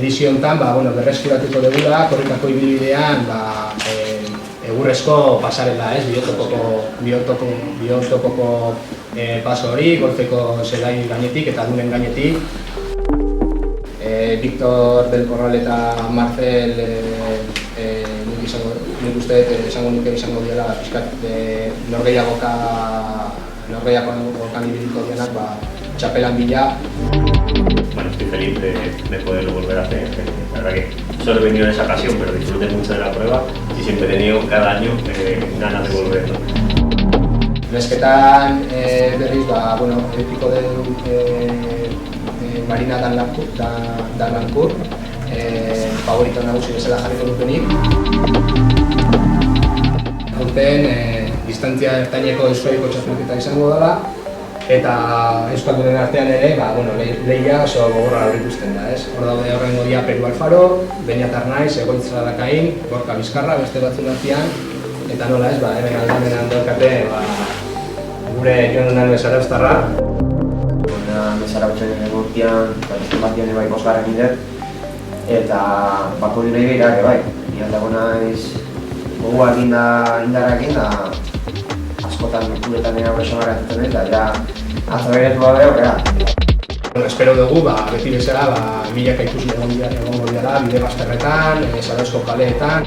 edizio honetan berreskuratuko dugula, korrikako ibilbidean egurrezko pasarela, biotopoko paso hori, golfeko zelai gainetik eta dunen gainetik. Victor del Corral eta Marcel nik uste esango nuke izango diela pixkat norgehiagokan ibiliko dienak txapelan bila. Bueno, estoy feliz de poderlo volver a hacer. La verdad que solo he venido en esa ocasión, pero disfruté mucho de la prueba y siempre he tenido cada año ganas de volverlo. Nesketan berriz, epiko den Marina Dallancourt, favorito nagusi bezala jarriko dutenik. Aurten, distantzia ertaineko euskadiko txapelketa izango dela, eta euskaldunen artean ere, lehia oso gogorra aurreikusten da, ez? Hor daude horrengo dia Peru Alfaro, Beñat Arnaiz, Egoitz Zalakain, Gorka Bizkarra, beste batzun artean, eta nola ez, hemen aldamenean daukate, gure Jon Alves Arauztarra. Mesarautzen egurtian, beste batian bai bosgarren idet, eta bako nahi behirak bai. Ialdago naiz gogoak indarakin, askotan kuretan nire aurresonak atzatzen eta ja azaberetu gabe horrela. Espero dugu, beti bezala, milaka ikusi egongo dira, bide bazterretan, Zarauzko kaleetan.